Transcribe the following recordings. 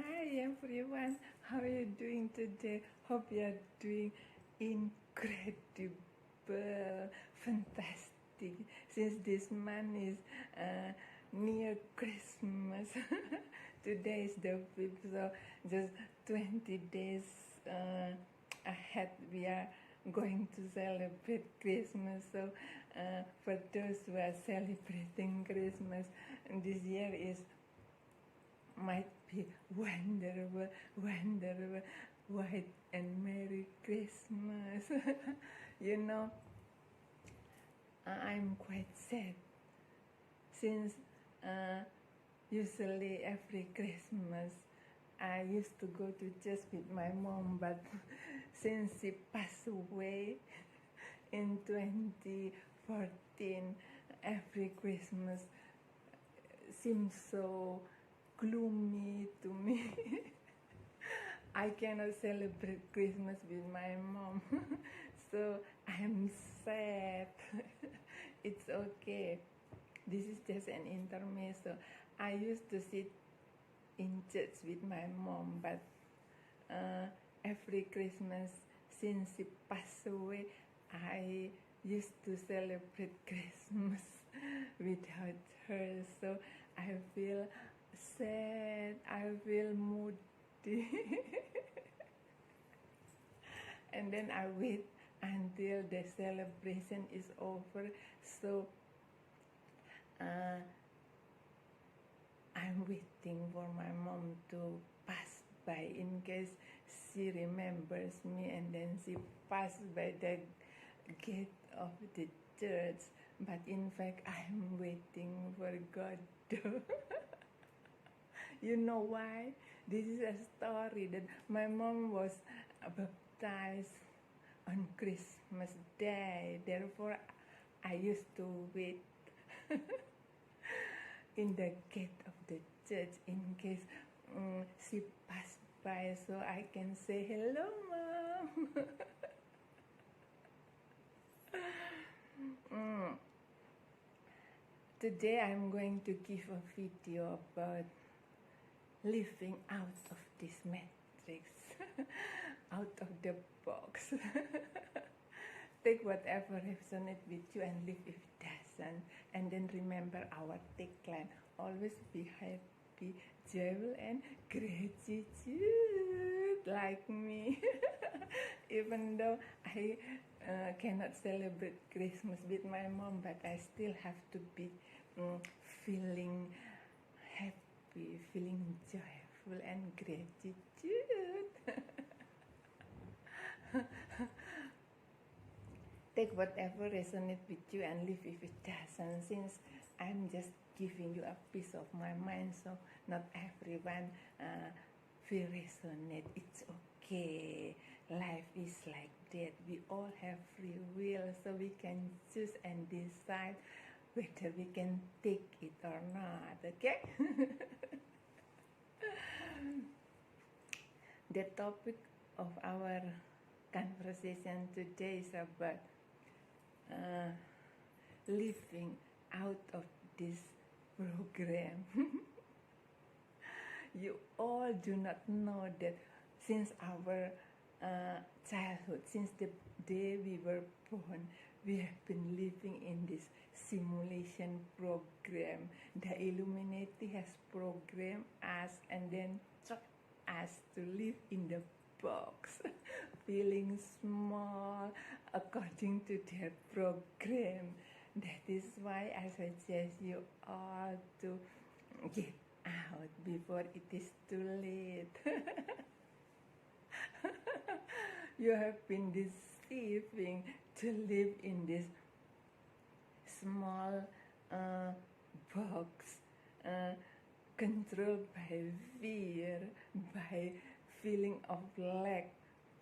Hi everyone, how are you doing today? Hope you are doing incredible, fantastic. Since this month is near Christmas, today is the 5th, so just 20 days ahead we are going to celebrate Christmas. So for those who are celebrating Christmas, this year is might be wonderful, wonderful, white and Merry Christmas. You know, I'm quite sad since usually every Christmas I used to go to church with my mom, but since she passed away in 2014, every Christmas seems so gloomy to me. I cannot celebrate Christmas with my mom, so I'm sad. It's okay. This is just an intermezzo. I used to sit in church with my mom, but every Christmas since she passed away, I used to celebrate Christmas without her. So I feel sad, I feel moody. And then I wait until the celebration is over. So I'm waiting for my mom to pass by in case she remembers me, and then she passed by the gate of the church. But in fact, I'm waiting for God to. You know why? This is a story that my mom was baptized on Christmas Day. Therefore, I used to wait in the gate of the church in case she passed by, so I can say hello, mom. Today I'm going to give a video about living out of this matrix, out of the box. Take whatever resonates with you and leave if it doesn't. And then remember our tagline, always be happy, joyful, and gratitude, like me. Even though I cannot celebrate Christmas with my mom, but I still have to be feeling happy, feeling joyful, and gratitude. Take whatever resonates with you and leave if it doesn't, since I'm just giving you a piece of my mind, so not everyone will resonate. It's okay. Life is like that. We all have free will, so we can choose and decide whether we can take it or not, okay? The topic of our conversation today is about living out of this program. You all do not know that since our childhood, since the day we were born, we have been living in this simulation program. The Illuminati has programmed us and then trapped us to live in the box, feeling small according to their program. That is why I suggest you all to get out before it is too late. You have been deceiving to live in this small box, controlled by fear, by feeling of lack,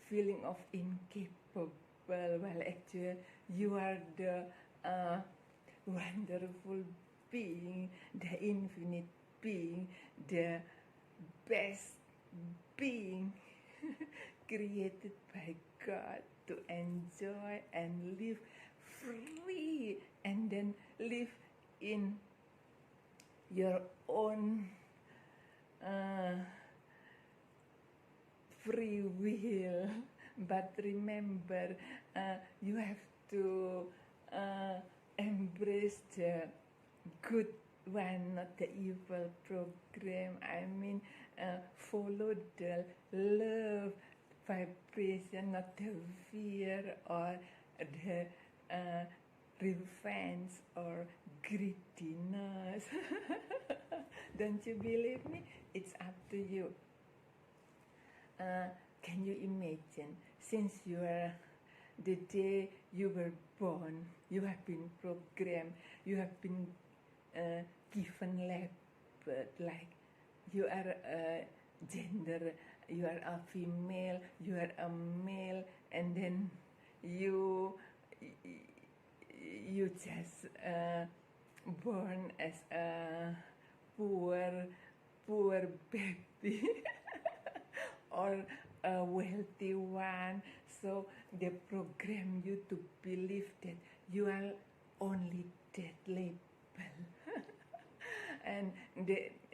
feeling of incapable, while actually you are the wonderful being, the infinite being, the best being created by God to enjoy and live free, and then live in your own free will. But remember, you have to embrace the good one, not the evil program. I mean, follow the love vibration, not the fear or the revenge or greediness. Don't you believe me? It's up to you. Can you imagine, since you are the day you were born, you have been programmed, you have been given label, like you are a gender, you are a female, you are a male, and then you just born as a poor baby or a wealthy one. So they program you to believe that you are only that label. And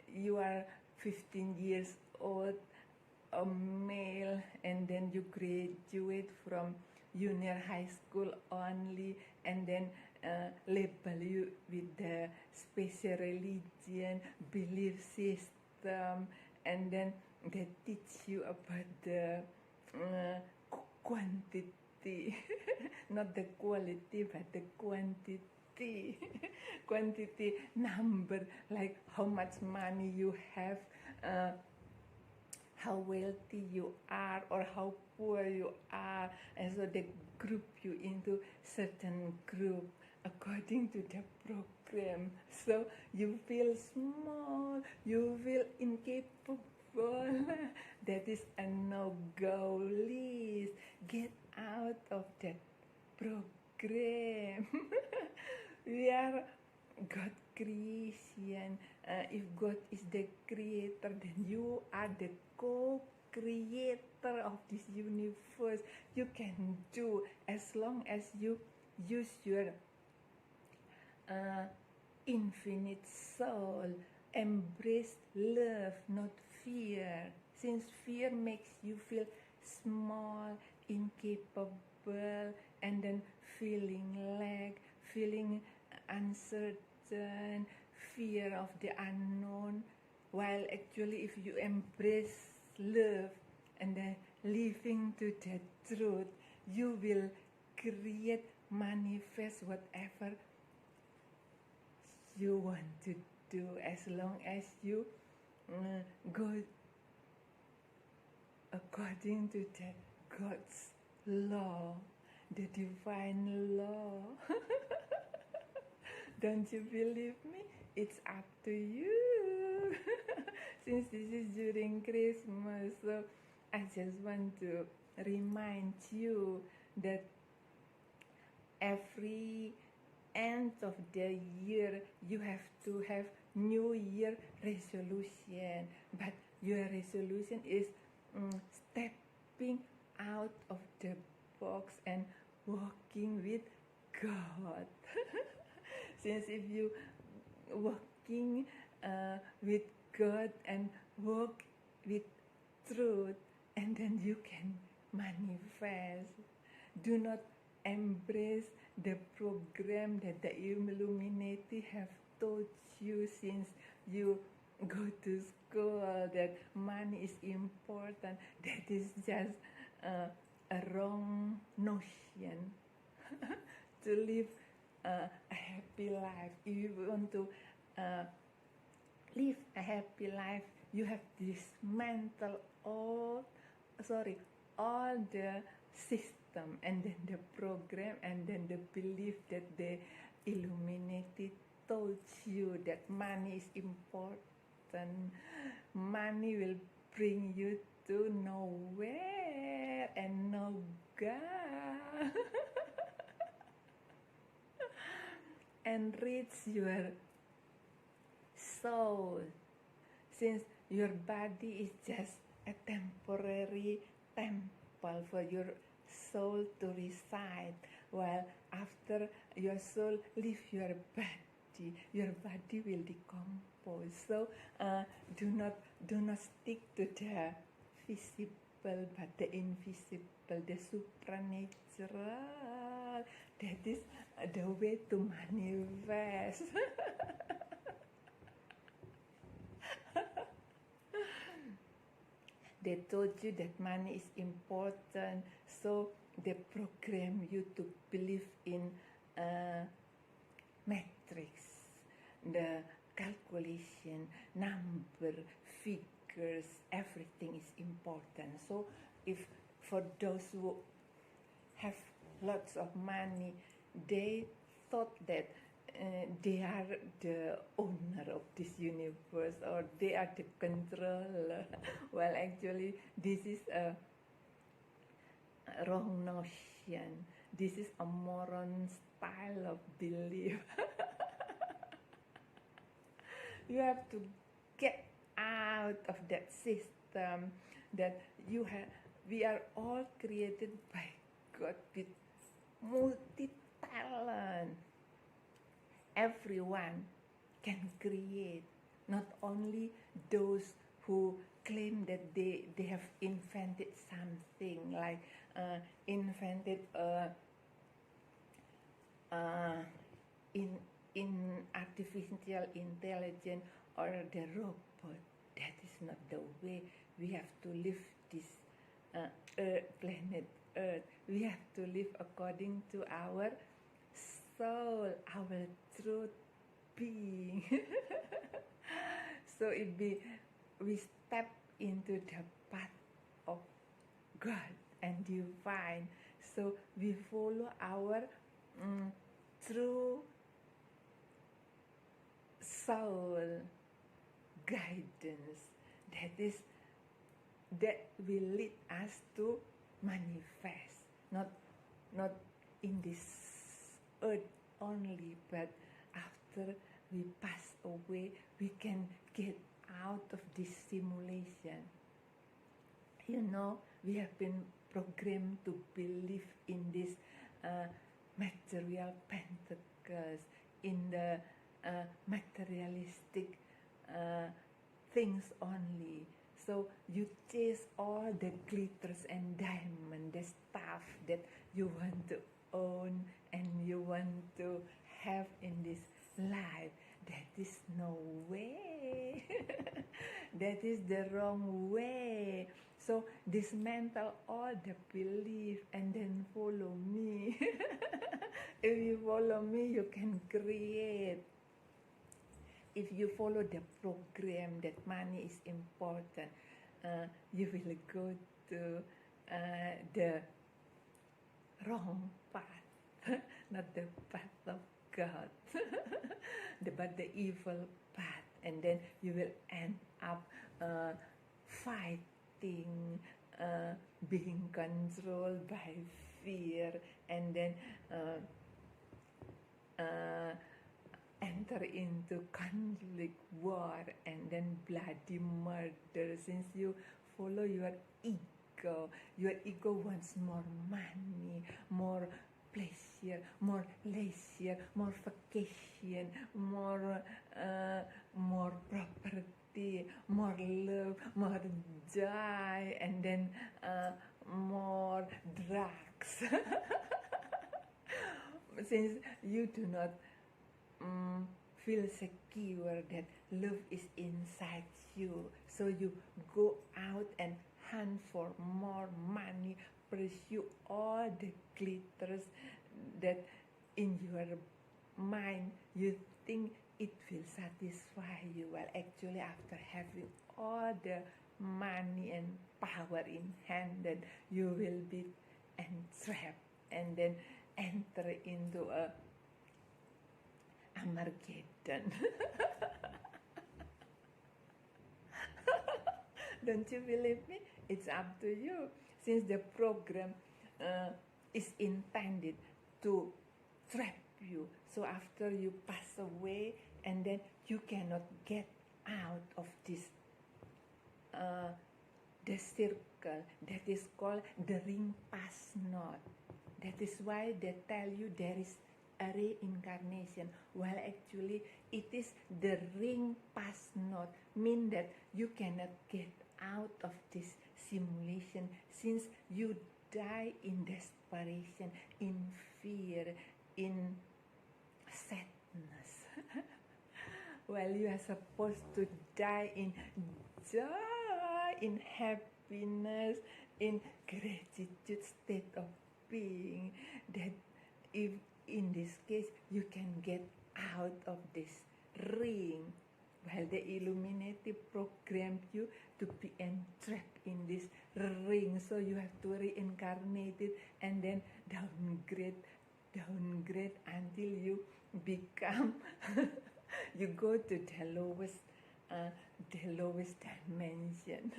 you are 15 years old, a male, and then you graduate from junior high school only, and then label you with the special religion, belief system, and then they teach you about the quantity, not the quality, but the quantity. Quantity, number, like how much money you have, how wealthy you are, or how poor you are, and so they group you into certain group according to the program. So you feel small, you feel incapable. That is a no-go list. Get out of that program. We are God creation. If God is the creator, then you are the co-creator of this universe. You can do, as long as you use your infinite soul. Embrace love, not fear. Since fear makes you feel small, incapable, and then feeling lack, feeling uncertain, fear of the unknown. While actually, if you embrace love and then living to the truth, you will create, manifest whatever you want to do, as long as you go according to the God's law, the divine law. Don't you believe me? It's up to you. Since this is during Christmas, so I just want to remind you that every end of the year you have to have New Year resolution, but your resolution is stepping out of the box and walking with God. Since if you walking with God and walk with truth, and then you can manifest. Do not embrace the program that the Illuminati have taught you since you go to school, that money is important. That is just a wrong notion. To live a happy life, if you want to live a happy life, you have dismantle all the system, and then the program, and then the belief that the Illuminati told you that money is important. Money will bring you to nowhere and no God. Enrich your soul, since your body is just a temporary temple for your soul to reside, while after your soul leave your body will decompose. So do not stick to the visible but the invisible, the supernatural, that is the way to manifest. They told you that money is important, so they program you to believe in metrics, the calculation, number, figures, everything is important. So if for those who have lots of money, they thought that they are the owner of this universe, or they are the controller. Well, actually, this is a wrong notion. This is a moron style of belief. You have to get out of that system that we are all created by God with multi-talent. Everyone can create, not only those who claim that they have invented something, like invented in artificial intelligence or the robot. That is not the way. We have to live this planet Earth. We have to live according to our soul, our truth being. So if we step into the path of God and divine, so we follow our true soul guidance, that will lead us to manifest, not in this earth only, but after we pass away, we can get out of this simulation. You know, we have been programmed to believe in this material pentacles, in the materialistic things only. So you chase all the glitters and diamond, the stuff that you want to own and you want to have in this life. That is no way. That is the wrong way. So dismantle all the belief and then follow me. If you follow me, you can create. If you follow the program that money is important, you will go to the wrong path, not the path of God, but the evil path, and then you will end up fighting, being controlled by fear, and then enter into conflict, war, and then bloody murder, since you follow your ego. Your ego wants more money, more pleasure, more leisure, more vacation, more property, more love, more joy, and then more drugs. Since you do not feel secure that love is inside you, so you go out and hunt for more money, pursue all the glitters that in your mind you think it will satisfy you. Well, actually, after having all the money and power in hand, then you will be entrapped and then enter into a Armageddon. Don't you believe me? It's up to you. Since the program is intended to trap you, so after you pass away and then you cannot get out of this the circle that is called the ring pass knot. That is why they tell you there is a reincarnation. Well, actually, it is the ring pass knot, mean that you cannot get out of this simulation, since you die in desperation, in fear, in sadness. Well, you are supposed to die in joy, in happiness, in gratitude state of being. That if in this case you can get out of this ring. Well, the Illuminati programmed you to be entrapped in this ring, so you have to reincarnate it and then downgrade until you become you go to the lowest dimension.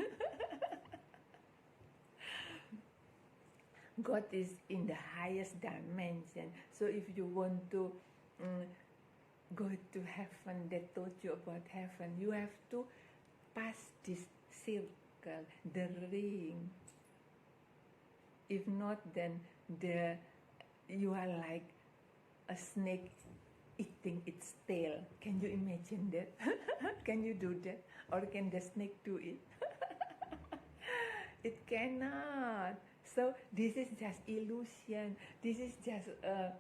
God is in the highest dimension. So if you want to go to heaven, they told you about heaven, you have to pass this circle, the ring. If not, then you are like a snake eating its tail. Can you imagine that? Can you do that? Or can the snake do it? It cannot. So this is just illusion. This is just a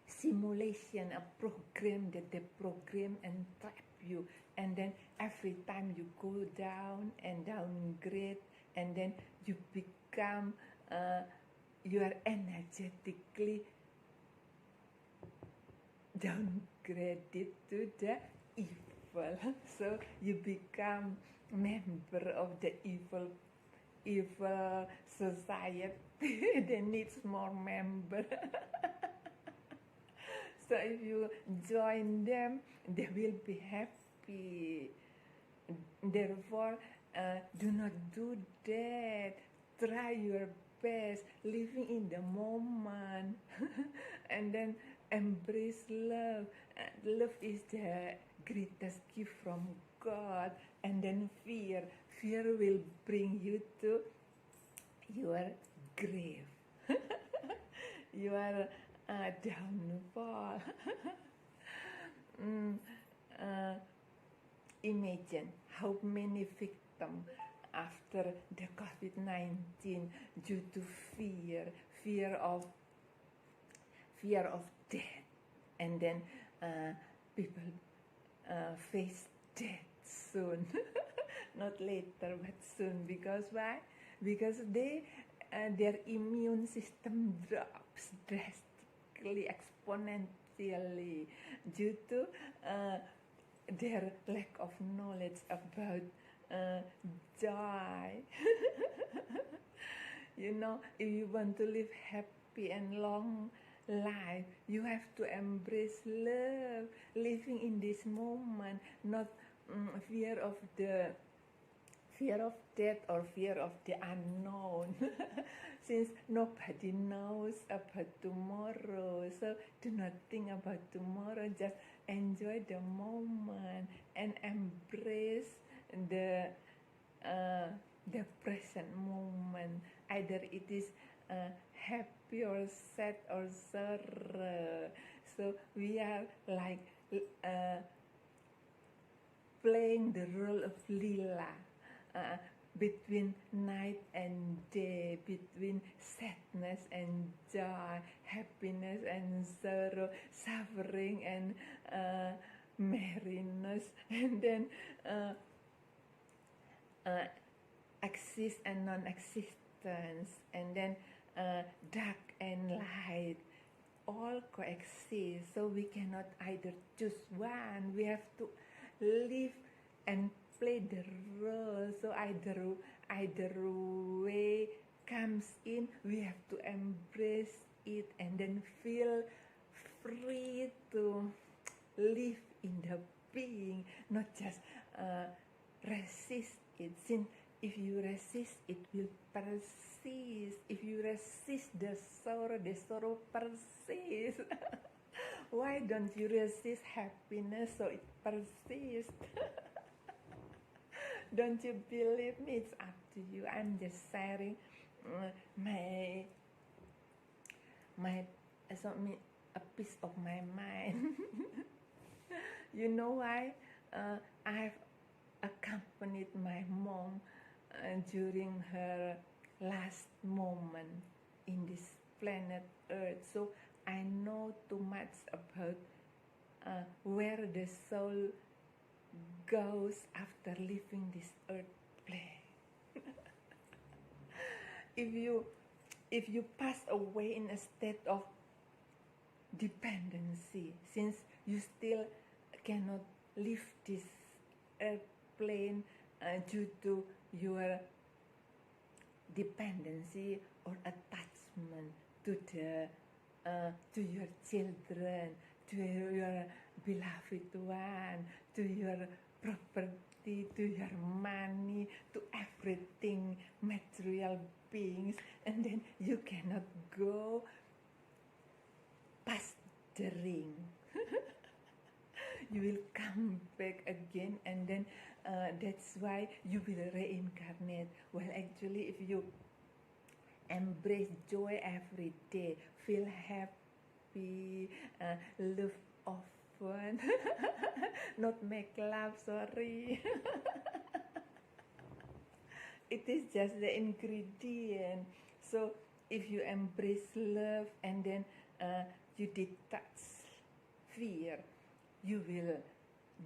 simulation, a program that they program and trap you. And then every time you go down and downgrade, and then you become, you are energetically downgraded to the evil. So you become member of the evil society. They need more members. So if you join them, they will be happy. Therefore, do not do that. Try your best, living in the moment, and then embrace love. Love is the greatest gift from God. And then fear will bring you to your grave, your downfall. Imagine how many victims after the COVID-19 due to fear of death, and then people face death soon. Not later, but soon. Because why? Because their immune system drops drastically, exponentially, due to their lack of knowledge about joy. You know, if you want to live happy and long life, you have to embrace love, living in this moment, not fear of death or fear of the unknown. Since nobody knows about tomorrow, so do not think about tomorrow, just enjoy the moment and embrace the present moment. Either it is happy or sad or sorrow. So we are like playing the role of Lila, between night and day, between sadness and joy, happiness and sorrow, suffering and merriness, and then exist and non-existence, and then dark and light, all coexist. So we cannot either choose one. We have to live and play the role. So either way comes in, we have to embrace it and then feel free to live in the being, not just resist it. Since if you resist, it will persist. If you resist the sorrow persists. Why don't you resist happiness so it persists? Don't you believe me? It's up to you. I'm just sharing a piece of my mind. You know why? I've accompanied my mom during her last moment in this planet Earth. So I know too much about where the soul goes after leaving this earth plane. if you pass away in a state of dependency, since you still cannot leave this earth plane due to your dependency or attachment to your children, to your beloved one, to your property, to your money, to everything, material beings, and then you cannot go past the ring. You will come back again, and then that's why you will reincarnate. Well, actually, if you embrace joy every day, feel happy, love often, not make love, sorry. It is just the ingredient. So if you embrace love and then you detach fear, you will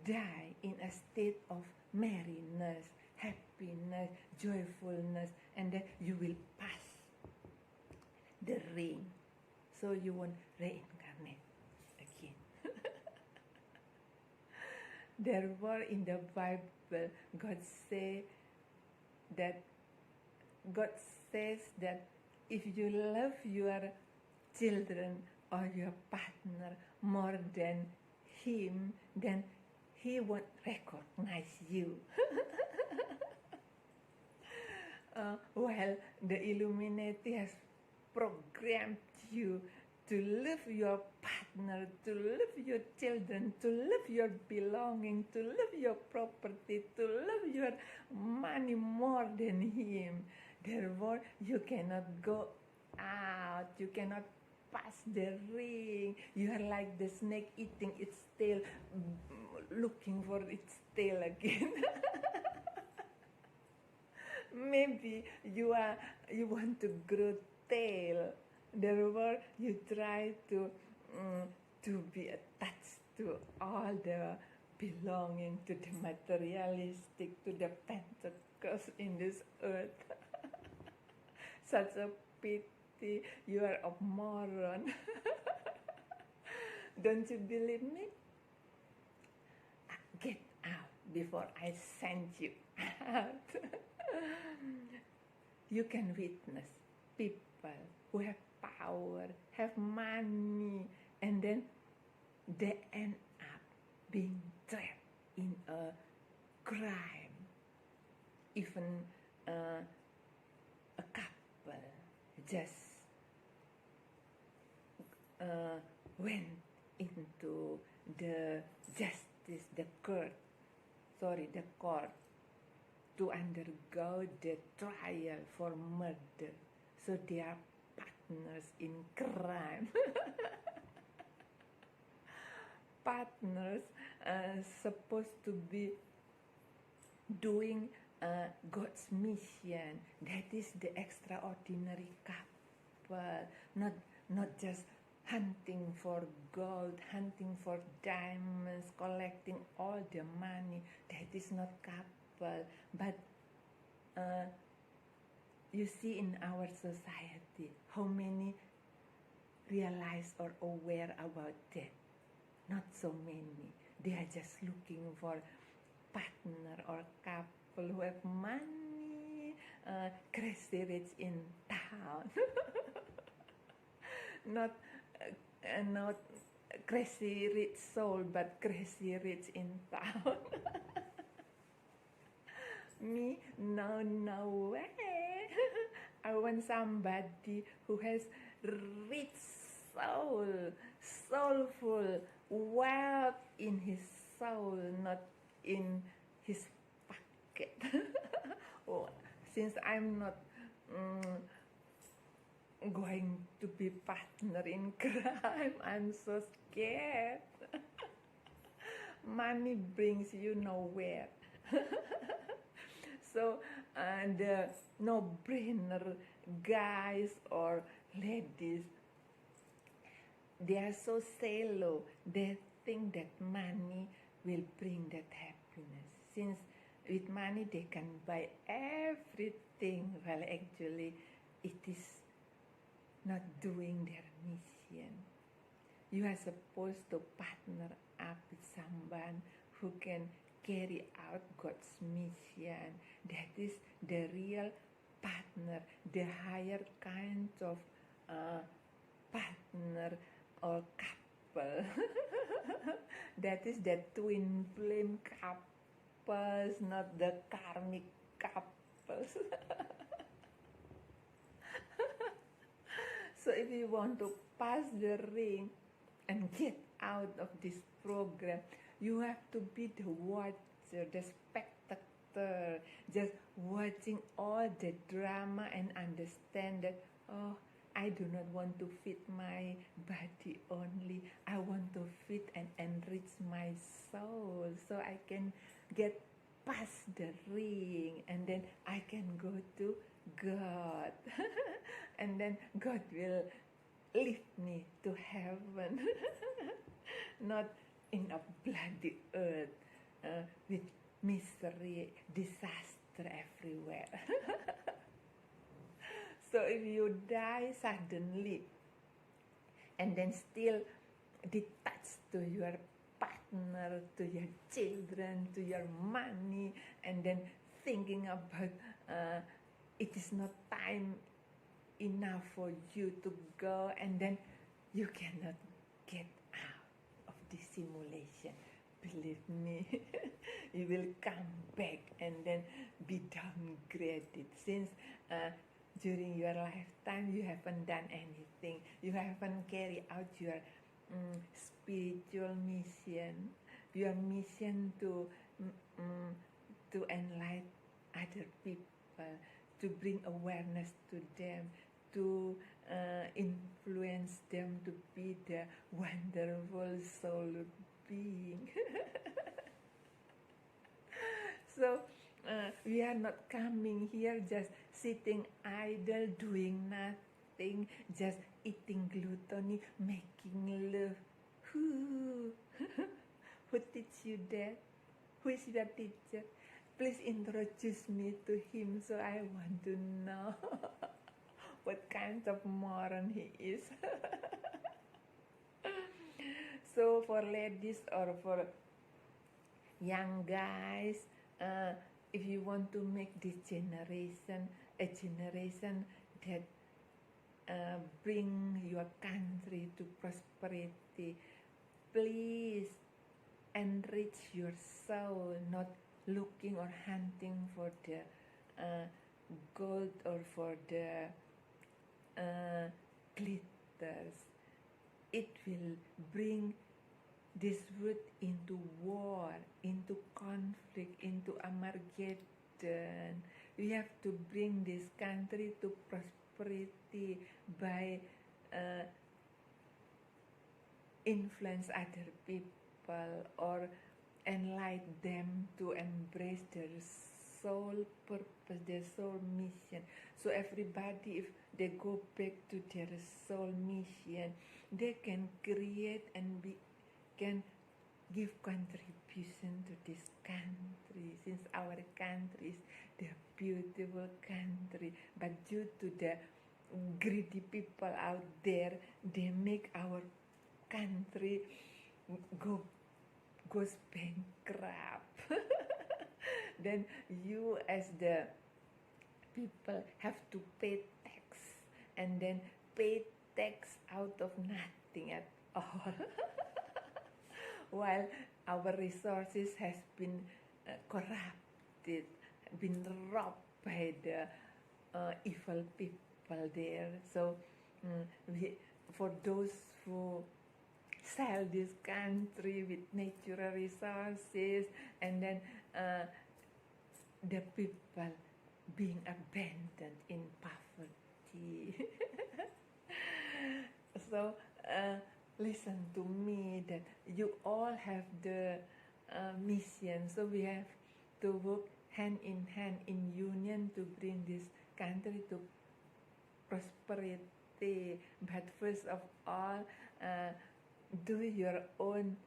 die in a state of merriness, happiness, joyfulness, and then you will pass the ring, so you won't reincarnate again. Therefore, in the Bible, God says that if you love your children or your partner more than him, then he won't recognize you. Well, the Illuminati has programmed you to love your partner, to love your children, to love your belonging, to love your property, to love your money more than him. Therefore, you cannot go out, you cannot pass the ring. You are like the snake eating its tail, looking for its tail again. Maybe you want to grow tail. Therefore, you try to be attached to all the belonging, to the materialistic, to the pentacles in this earth. Such a pity, you are a moron. Don't you believe me? Get out before I send you out. You can witness people who have power, have money, and then they end up being trapped in a crime. Even a couple just went into the court to undergo the trial for murder. So they are partners in crime. Partners supposed to be doing God's mission. That is the extraordinary couple, not just hunting for gold, hunting for diamonds, collecting all the money. That is not couple. But you see in our society, how many realize or aware about that? Not so many. They are just looking for partner or couple who have money, crazy rich in town. Not crazy rich soul, but crazy rich in town. Me, no way. I want somebody who has rich soul, soulful wealth in his soul, not in his pocket. Oh, since I'm not going to be partner in crime, I'm so scared. Money brings you nowhere. So the no-brainer guys or ladies, they are so shallow. They think that money will bring that happiness. Since with money they can buy everything, well, actually, it is not doing their mission. You are supposed to partner up with someone who can carry out God's mission. That is the real partner, the higher kind of partner or couple. That is the twin flame couples, not the karmic couples. So if you want to pass the ring and get out of this program, you have to be the watcher, the spectator, just watching all the drama and understand that, oh, I do not want to feed my body only. I want to feed and enrich my soul so I can get past the ring and then I can go to God. And then God will lift me to heaven, not in a bloody earth with misery, disaster everywhere. So if you die suddenly and then still detached to your partner, to your children, to your money, and then thinking about it is not time enough for you to go, and then you cannot get out of this simulation. Believe me, you will come back and then be downgraded, since during your lifetime you haven't done anything, you haven't carried out your spiritual mission, your mission to enlighten other people, to bring awareness to them, to influence them to be the wonderful soul being. So we are not coming here just sitting idle, doing nothing, just eating gluttony, making love. Who teach you that? Who is your teacher? Please introduce me to him so I want to know what kind of moron he is. So for ladies or for young guys, if you want to make this generation a generation that bring your country to prosperity, please enrich your soul, not looking or hunting for the gold or for the glitters. It will bring this world into war, into conflict, into Armageddon. We have to bring this country to prosperity by influence other people or enlighten them to embrace their soul purpose, their soul mission. So everybody, if they go back to their soul mission, they can create and can give contribution to this country, since our country is the beautiful country, but due to the greedy people out there, they make our country goes bankrupt. Then you as the people have to pay tax, and then pay tax out of nothing at all. While our resources has been corrupted, been robbed by the evil people there. So for those who sell this country with natural resources, and then the people being abandoned in poverty. So listen to me, that you all have the mission, so we have to work hand in hand in union to bring this country to prosperity. But first of all, do your own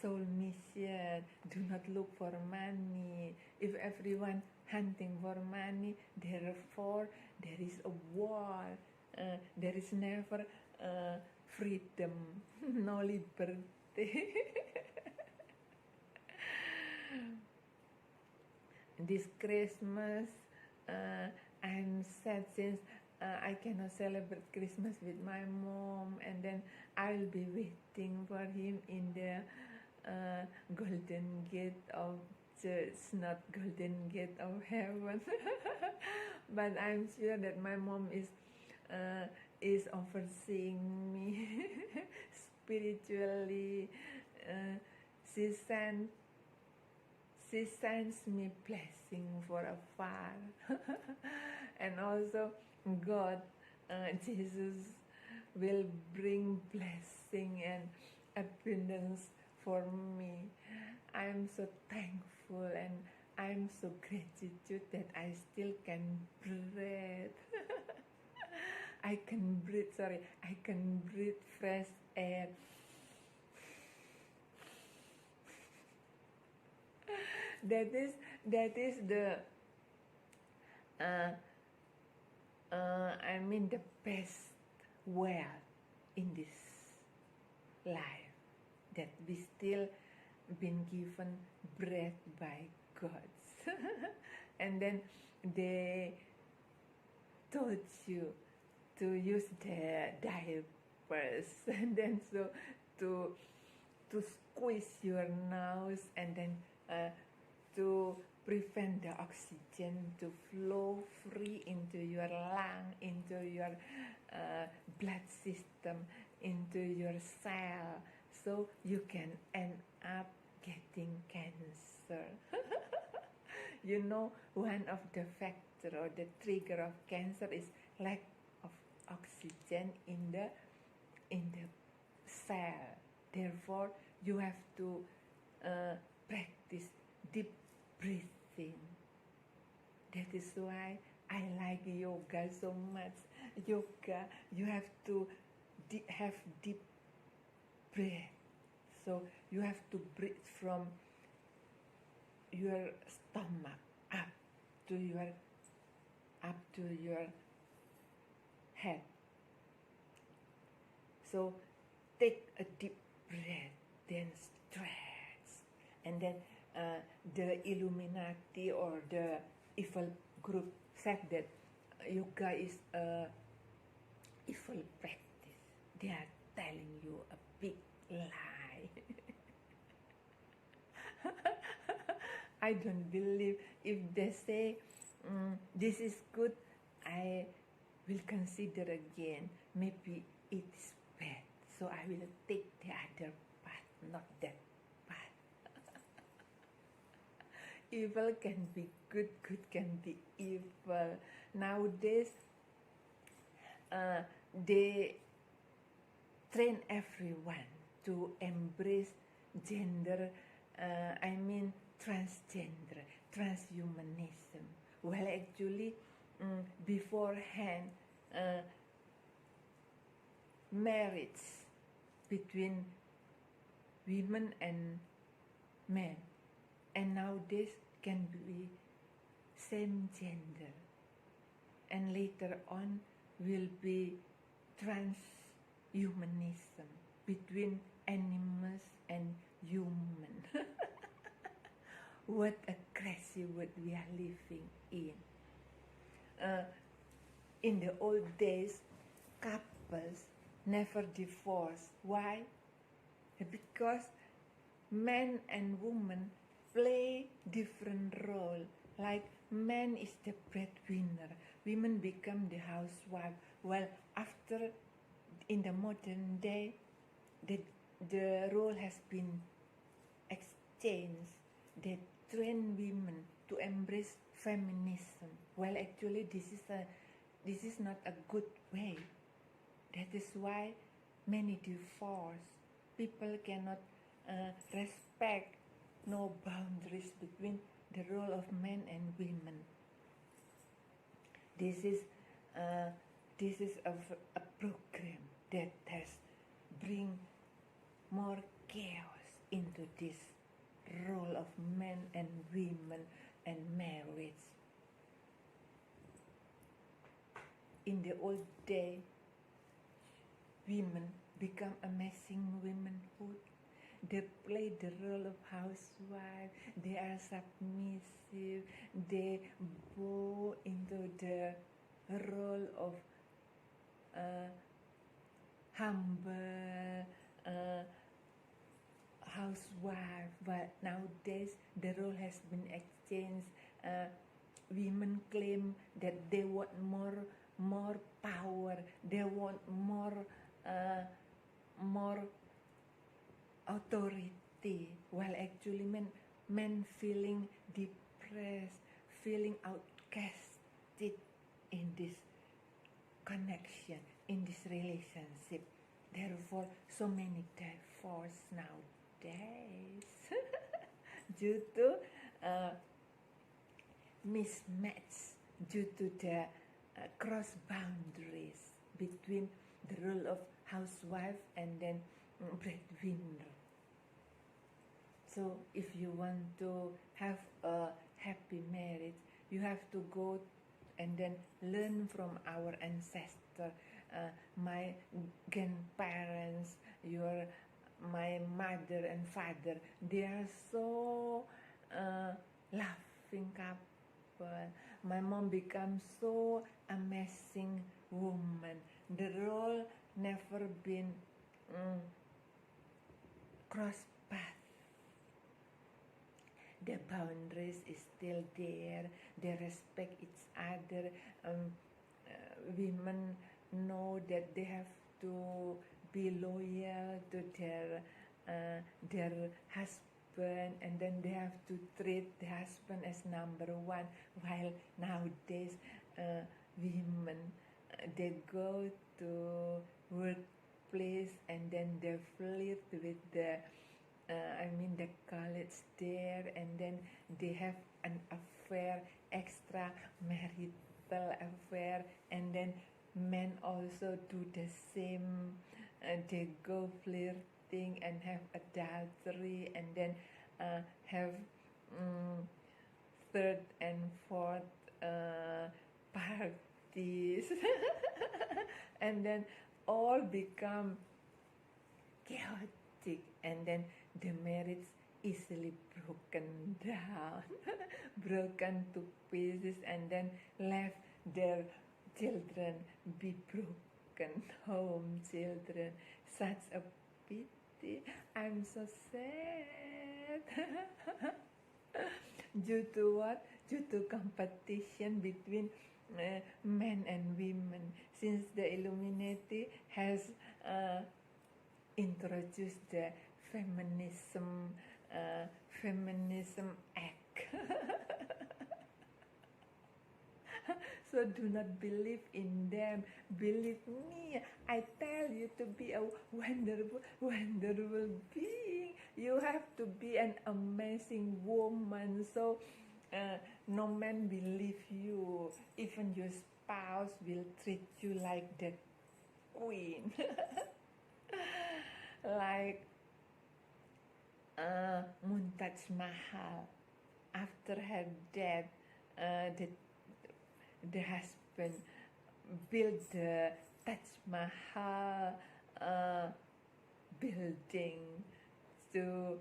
soul mission. Do not look for money. If everyone hunting for money, therefore there is a war. There is never freedom, no liberty. This Christmas, I'm sad since I cannot celebrate Christmas with my mom, and then I'll be waiting for him in the golden gate of church, not golden gate of heaven. But I'm sure that my mom is overseeing me spiritually. She sends me blessing for afar. And also God, Jesus will bring blessing and abundance for me. I'm so thankful and I'm so gratitude that I still can breathe. I can breathe fresh air. That is the the best wealth in this life, that we still been given breath by God. And then they taught you to use the diapers, and then so to squeeze your nose, and then to prevent the oxygen to flow free into your lung, into your blood system, into your cell, so you can end up getting cancer. You know, one of the factor or the trigger of cancer is lack of oxygen in the cell. Therefore, you have to practice deep breathing. That is why I like yoga so much. Yoga, you have to have deep breath. So you have to breathe from your stomach up to your head. So take a deep breath, then stretch, and then the Illuminati or the evil group said that yoga is a evil practice. They are telling you a big lie. I don't believe. If they say this is good, I will consider again. Maybe it is bad, so I will take the other path, not that path. Evil can be good, good can be evil. Nowadays, they train everyone to embrace gender, transgender, transhumanism. Well, actually, beforehand, marriage between women and men, and nowadays can be same gender, and later on will be transhumanism between animals and human. What a crazy world we are living in. In the old days, couples never divorced. Why? Because men and women play different role. Like man is the breadwinner, women become the housewife. Well, after in the modern day, the role has been exchanged. They train women to embrace feminism. Well, actually, this is not a good way. That is why many divorce. People cannot respect no boundaries between the role of men and women. This is a program that has bring more chaos into this role of men and women and marriage. In the old day, women become amazing womanhood. They play the role of housewife. They are submissive. They bow into the role of humble housewife. But nowadays the role has been exchanged. Women claim that they want more power. They want more authority, while actually men feeling depressed, feeling outcasted in this connection, in this relationship. Therefore, so many divorce nowadays due to mismatch, due to the cross boundaries between the role of housewife and then breadwinner. So if you want to have a happy marriage, you have to go and then learn from our ancestor, my grandparents, my mother and father. They are so laughing couple. My mom becomes so amazing woman. The role never been cross path. The boundaries is still there. They respect each other. Women know that they have to be loyal to their husband, and then they have to treat the husband as number one. While nowadays, women they go to workplace and then they flirt with the the college there, and then they have an affair, extra marital affair, and then men also do the same. They go flirting and have adultery, and then have third and fourth parties and then all become chaotic, and then the marriage easily broken down broken to pieces, and then left their children be broken home children. Such a pity. I'm so sad. Due to what? Due to competition between men and women, since the Illuminati has introduced the feminism act. So do not believe in them. Believe me, I tell you to be a wonderful being. You have to be an amazing woman. So no man will leave you. Even your spouse will treat you like the queen. Like Mumtaz Mahal. After her death, the husband built the Taj Mahal building to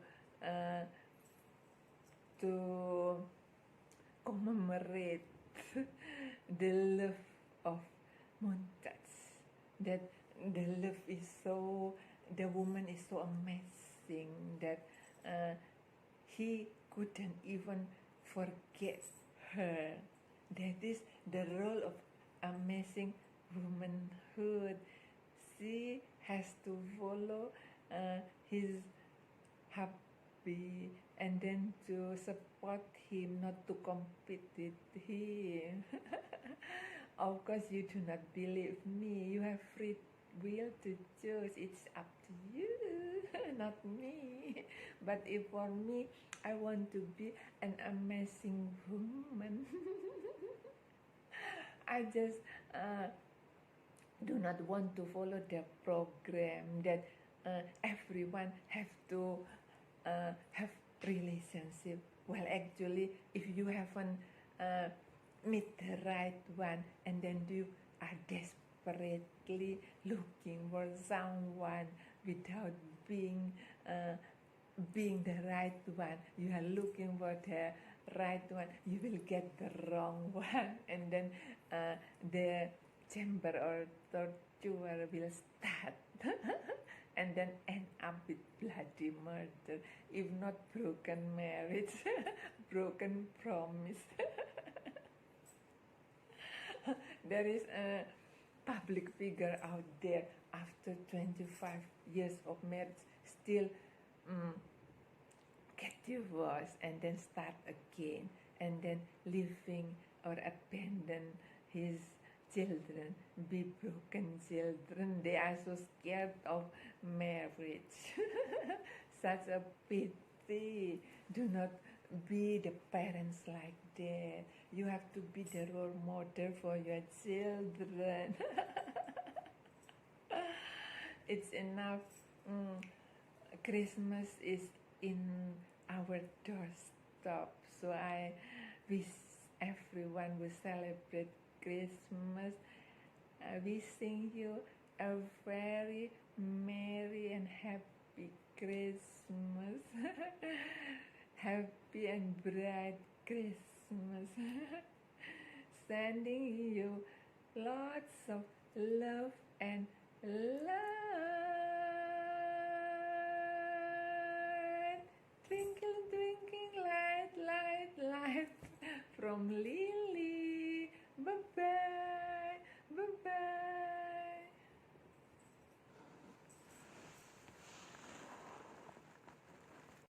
commemorate the love of Mumtaz. That the love is so, the woman is so amazing that he couldn't even forget her. That is the role of amazing womanhood. She has to follow his hubby and then to support him, not to compete with him. Of course, you do not believe me. You have read will to choose. It's up to you, not me. But if for me, I want to be an amazing woman. I just do not want to follow the program that everyone have to have relationship. Well, actually, if you haven't meet the right one, and then you are desperately looking for someone without being being the right one, you are looking for the right one, you will get the wrong one, and then the chamber or torture will start. And then end up with bloody murder, if not broken marriage, broken promise. There is a public figure out there after 25 years of marriage still get divorced and then start again, and then living or abandon his children, be broken children. They are so scared of marriage. Such a pity. Do not be the parents like that. You have to be the role model for your children. It's enough. Christmas is in our doorstep, so I wish everyone will celebrate Christmas. Wishing you a very merry and happy Christmas. Happy and bright Christmas. Sending you lots of love and light. Twinkle, twinkling light, light, light from Lily.